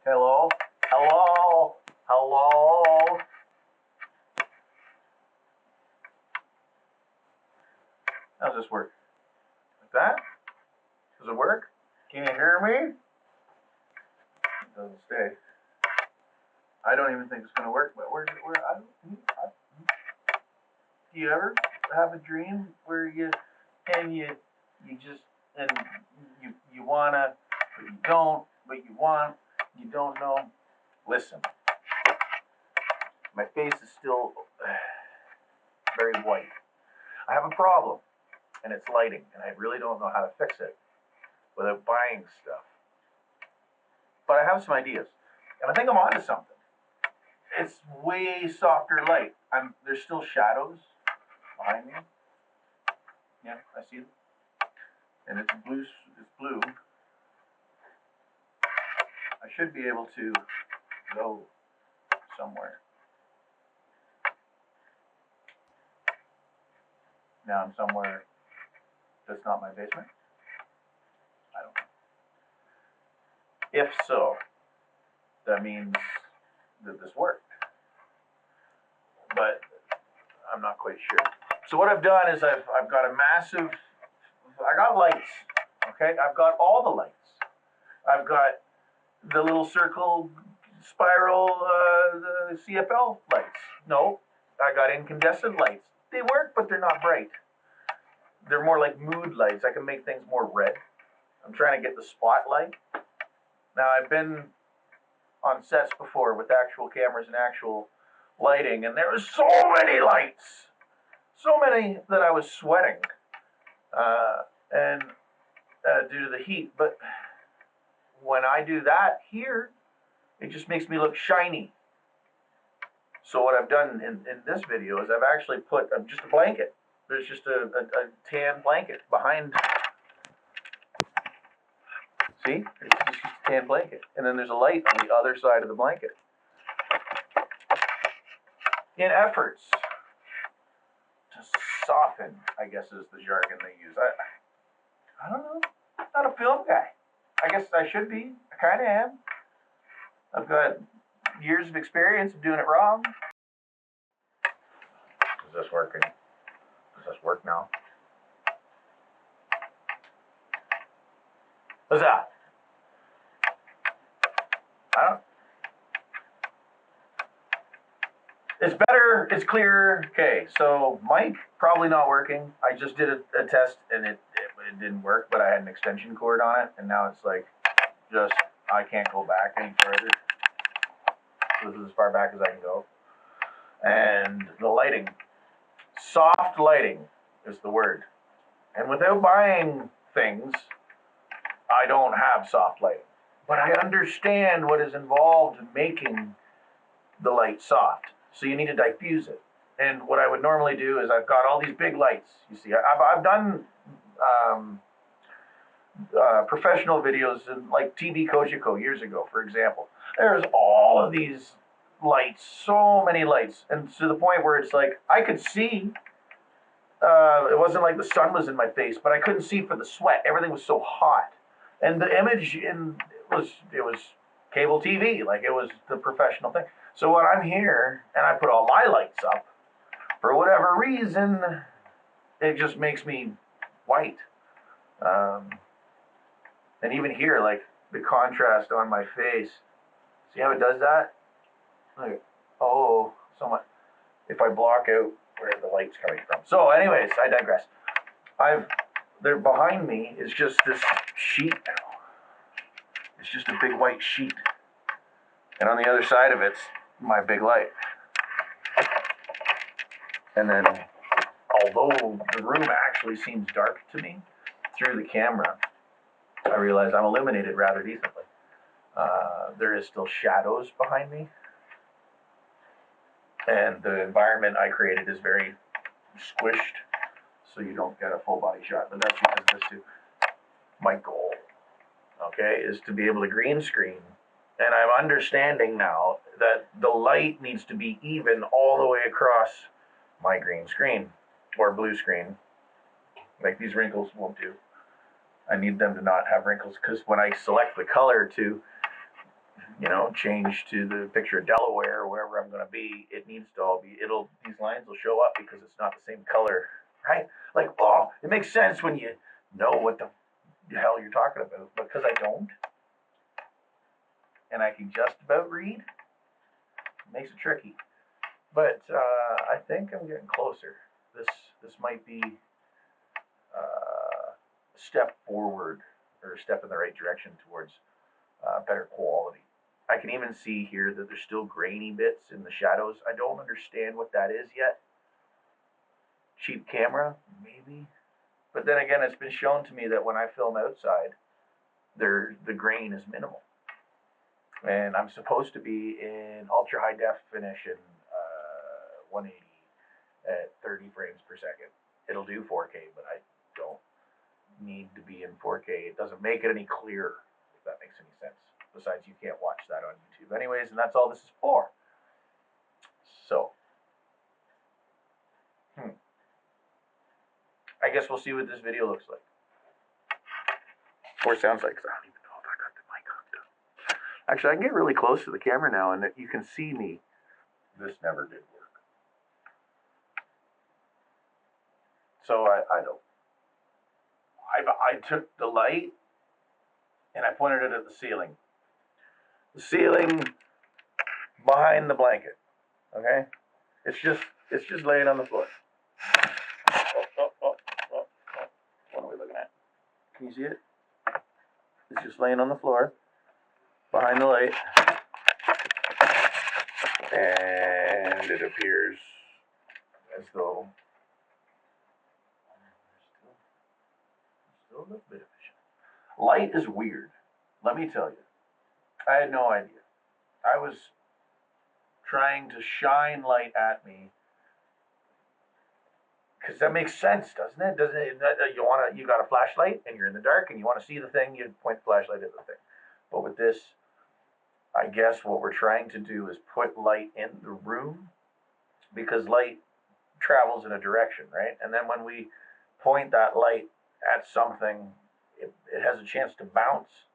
Hello? Hello? Hello? How does this work? Like that? Does it work? Can you hear me? It doesn't stay. I don't even think it's gonna work, but do you ever have a dream where you just and you wanna but you don't, but you want, you don't know? Listen, my face is still very white. I have a problem, and it's lighting, and I really don't know how to fix it without buying stuff. But I have some ideas, and I think I'm onto something. It's way softer light. There's still shadows behind me. Yeah, I see them. And it's blue. It's blue. I should be able to go somewhere. Now I'm somewhere that's not my basement. I don't know. If so, that means that this worked. But I'm not quite sure. So what I've done is I've got a massive, I got lights, okay? I've got all the lights. I've got the little circle spiral the CFL lights. No, I got incandescent lights. They work, but they're not bright. They're more like mood lights. I can make things more red. I'm trying to get the spotlight. Now, I've been on sets before with actual cameras and actual lighting, and there was so many lights. So many that I was sweating and due to the heat. But when I do that here, it just makes me look shiny. So what I've done in this video is I've actually put just a blanket. There's just a tan blanket behind. See? It's just a tan blanket. And then there's a light on the other side of the blanket. In efforts to soften, I guess is the jargon they use. I don't know. I'm not a film guy. I guess I should be. I kind of am. I've got years of experience of doing it wrong. Is this working? Does this work now? What's that? I don't. It's better. It's clearer. Okay, so mic probably not working. I just did a test and it didn't work, but I had an extension cord on it, and now it's like just I can't go back any further. This is as far back as I can go. And the lighting, soft lighting is the word. And without buying things, I don't have soft lighting. But I understand what is involved in making the light soft. So you need to diffuse it. And what I would normally do is I've got all these big lights. You see, I've done professional videos in like TV Kojiko years ago, for example. There's all of these lights, so many lights, and to the point where it's like I could see. It wasn't like the sun was in my face, but I couldn't see for the sweat. Everything was so hot, and the image it was cable TV, like it was the professional thing. So when I'm here and I put all my lights up, for whatever reason, it just makes me white. And even here, like the contrast on my face, see how it does that? Like, oh, so much. If I block out where the light's coming from. So anyways, I digress. There behind me is just this sheet now. It's just a big white sheet. And on the other side of it's my big light. And then, although the room actually seems dark to me through the camera, I realize I'm illuminated rather decently. There is still shadows behind me. And the environment I created is very squished, so you don't get a full body shot. But that's because of this too. My goal, okay, is to be able to green screen. And I'm understanding now that the light needs to be even all the way across my green screen or blue screen. Like these wrinkles won't do. I need them to not have wrinkles because when I select the color to change to the picture of Delaware or wherever I'm going to be, it needs to all be, these lines will show up because it's not the same color, right? Like, oh, it makes sense when you know what the hell you're talking about, but because I don't, and I can just about read, it makes it tricky. But I think I'm getting closer. This might be a step forward or a step in the right direction towards better quality. I can even see here that there's still grainy bits in the shadows. I don't understand what that is yet. Cheap camera, maybe. But then again, it's been shown to me that when I film outside, the grain is minimal. And I'm supposed to be in ultra high definition 180 at 30 frames per second. It'll do 4K, but I don't need to be in 4K. It doesn't make it any clearer, if that makes any sense. Besides, you can't watch that on YouTube anyways, and that's all this is for. So, I guess we'll see what this video looks like. Or sounds like, 'cause I don't even know if I got the mic hooked up. Actually, I can get really close to the camera now, and you can see me. This never did work. So I don't. I took the light, and I pointed it at the ceiling. The ceiling behind the blanket. Okay? It's just laying on the floor. What are we looking at? Can you see it? It's just laying on the floor behind the light. And it appears as though still a little bit of vision. Light is weird. Let me tell you. I had no idea. I was trying to shine light at me because that makes sense, doesn't it? Doesn't it? You got a flashlight and you're in the dark and you want to see the thing, you point the flashlight at the thing. But with this, I guess what we're trying to do is put light in the room because light travels in a direction, right? And then when we point that light at something, it has a chance to bounce.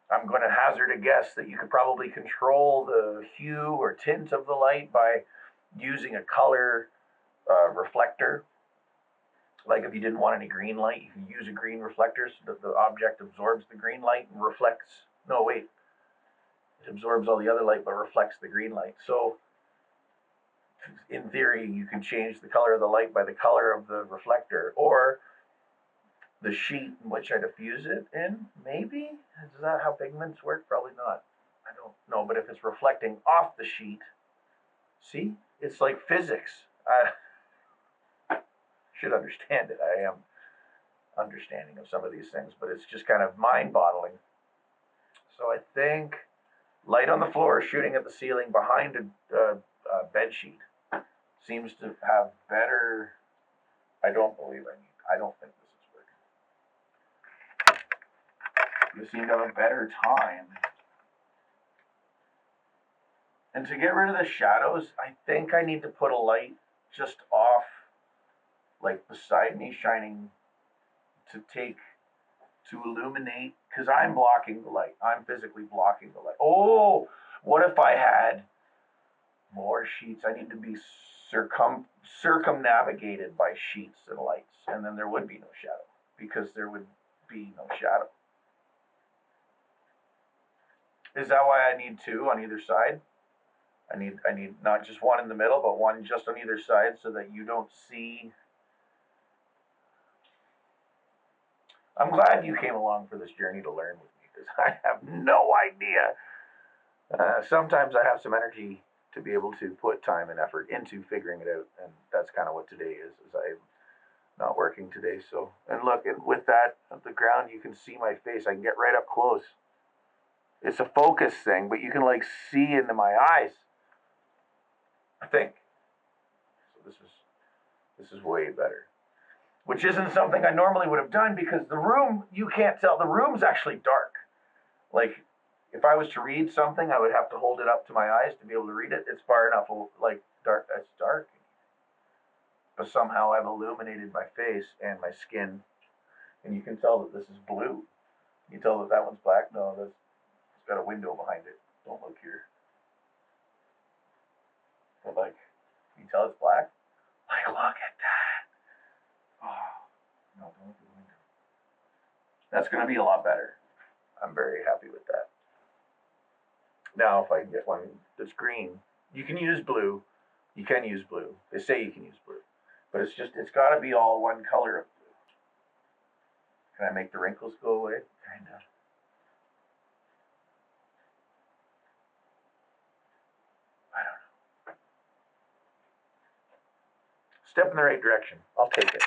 I'm going to hazard a guess that you could probably control the hue or tint of the light by using a color reflector. Like if you didn't want any green light, you can use a green reflector so that the object absorbs the green light and reflects. No, wait. It absorbs all the other light but reflects the green light. So in theory, you can change the color of the light by the color of the reflector or the sheet in which I diffuse it in, maybe? Is that how pigments work? Probably not. I don't know, but if it's reflecting off the sheet, see? It's like physics. I should understand it. I am understanding of some of these things, but it's just kind of mind-boggling. So I think light on the floor shooting at the ceiling behind a bed sheet seems to have better, I don't think this is working. You seem to have a better time. And to get rid of the shadows, I think I need to put a light just off, like beside me, shining to illuminate, because I'm blocking the light. I'm physically blocking the light. Oh, what if I had more sheets? I need to be circumnavigated by sheets and lights, and then there would be no shadow, because there would be no shadow. Is that why I need two on either side? I need not just one in the middle, but one just on either side so that you don't see. I'm glad you came along for this journey to learn with me because I have no idea. Sometimes I have some energy to be able to put time and effort into figuring it out, and that's kind of what today is I'm not working today. So, and look, and with that, at the ground, you can see my face. I can get right up close. It's a focus thing, but you can like see into my eyes. I think. So this is way better. Which isn't something I normally would have done because the room, you can't tell, the room's actually dark. Like, if I was to read something, I would have to hold it up to my eyes to be able to read it. It's far enough, like, dark, it's dark. But somehow I've illuminated my face and my skin, and you can tell that this is blue. You tell that that one's black? No, that's got a window behind it. Don't look here. But like, you can tell it's black. Like, look at that. Oh, no, don't look at the window. That's gonna be a lot better. I'm very happy with that. Now, if I can get one that's green, you can use blue. You can use blue. They say you can use blue, but it's got to be all one color of blue. Can I make the wrinkles go away? Kinda. I don't know. Step in the right direction. I'll take it.